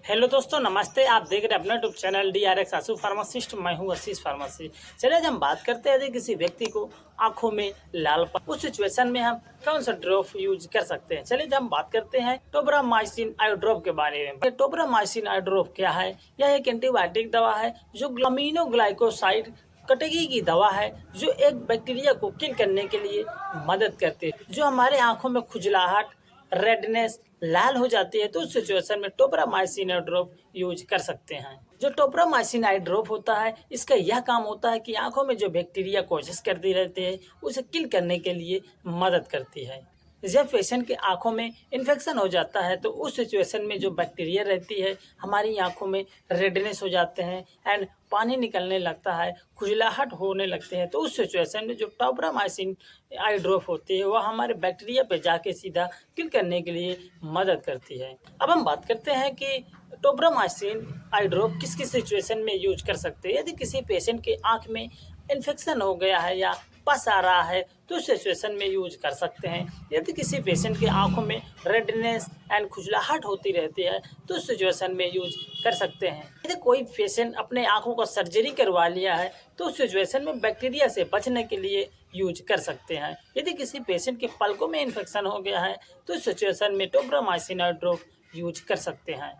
Hello दोस्तों, नमस्ते। आप देख रहे हैं अपना यूट्यूब चैनल DRX आंसू फार्मासिस्ट। मैं हूं आशीष फार्मेसी। चलिए आज हम बात करते हैं, यदि किसी व्यक्ति को आंखों में लालपन, उस सिचुएशन में हम कौन सा ड्रॉप यूज कर सकते हैं। चलिए हम बात करते हैं टोब्रामाइसिन आई ड्रॉप के बारे में। टोब्रामाइसिन आई ड्रॉप क्या है? यह एक एंटीबायोटिक दवा है जो अमीनोग्लाइकोसाइड कैटेगरी की दवा है, जो एक बैक्टीरिया को किल करने के लिए मदद करती है। जो हमारे आंखों में खुजलाहट, रेडनेस, लाल हो जाती है, तो उस सिचुएशन में टोब्रामाइसिन आई ड्रॉप यूज कर सकते हैं। जो टोब्रामाइसिन आई ड्रॉप होता है, इसका यह काम होता है कि आंखों में जो बैक्टीरिया कोशिश करती रहती है, उसे किल करने के लिए मदद करती है। जब पेशेंट की आंखों में इन्फेक्शन हो जाता है, तो उस सिचुएशन में जो बैक्टीरिया रहती है, हमारी आंखों में रेडनेस हो जाते हैं एंड पानी निकलने लगता है, खुजलाहट होने लगते हैं। तो उस सिचुएशन में जो टोब्रामाइसिन आई ड्रॉप होती है, वह हमारे बैक्टीरिया पे जाके सीधा किल करने के लिए मदद करती है। अब हम बात करते हैं कि टोब्रामाइसिन आई ड्रॉप किस किस सिचुएशन में यूज कर सकते हैं। यदि किसी पेशेंट के आँख में इन्फेक्शन हो गया है या पस आ रहा है, तो सिचुएशन में यूज कर सकते हैं। यदि किसी पेशेंट के आंखों में रेडनेस एंड खुजलाहट होती रहती है, तो सिचुएशन में यूज कर सकते हैं। यदि कोई पेशेंट अपने आंखों का सर्जरी करवा लिया है, तो सिचुएशन में बैक्टीरिया से बचने के लिए यूज कर सकते हैं। यदि किसी पेशेंट के पलकों में इन्फेक्शन हो गया है, तो सिचुएशन में टोब्रामाइसिन आई ड्रॉप यूज कर सकते हैं।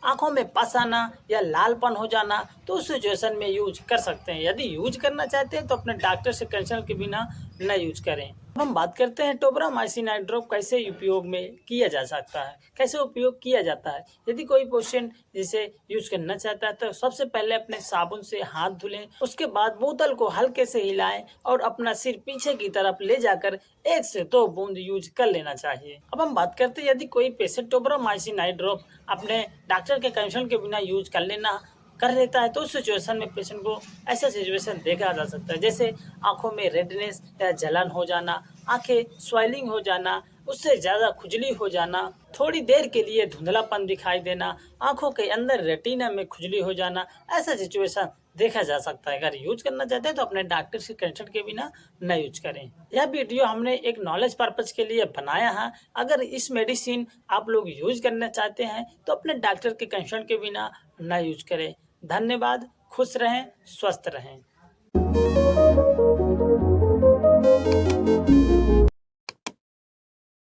आंखों में पस आना या लालपन हो जाना, तो उस सिचुएशन में यूज कर सकते हैं। यदि यूज करना चाहते हैं तो अपने डॉक्टर से कंसल्ट के बिना न यूज करें। अब हम बात करते हैं टोब्रामाइसिन आई ड्रॉप कैसे उपयोग में किया जा सकता है, कैसे उपयोग किया जाता है। यदि कोई पेशेंट जिसे यूज करना चाहता है, तो सबसे पहले अपने साबुन से हाथ धुलें। उसके बाद बोतल को हल्के से हिलाएं और अपना सिर पीछे की तरफ ले जाकर 1 से 2 बूंद यूज कर लेना चाहिए। अब हम बात करते हैं, यदि कोई पेशेंट टोब्रामाइसिन आई ड्रॉप अपने डॉक्टर के कंसल्ट के बिना यूज कर लेता है, तो उस सिचुएशन में पेशेंट को ऐसा सिचुएशन देखा जा सकता है, जैसे आंखों में रेडनेस या जलन हो जाना, आंखें स्वेलिंग हो जाना, उससे ज़्यादा खुजली हो जाना, थोड़ी देर के लिए धुंधलापन दिखाई देना, आंखों के अंदर रेटिना में खुजली हो जाना। ऐसा सिचुएशन देखा जा सकता है। अगर यूज करना चाहते हैं तो अपने डॉक्टर से कंसल्ट के बिना न यूज करें। यह वीडियो हमने एक नॉलेज पर्पज के लिए बनाया है। अगर इस मेडिसिन आप लोग यूज करना चाहते हैं, तो अपने डॉक्टर के कंसल्ट के बिना न यूज करें। धन्यवाद। खुश रहें, स्वस्थ रहें।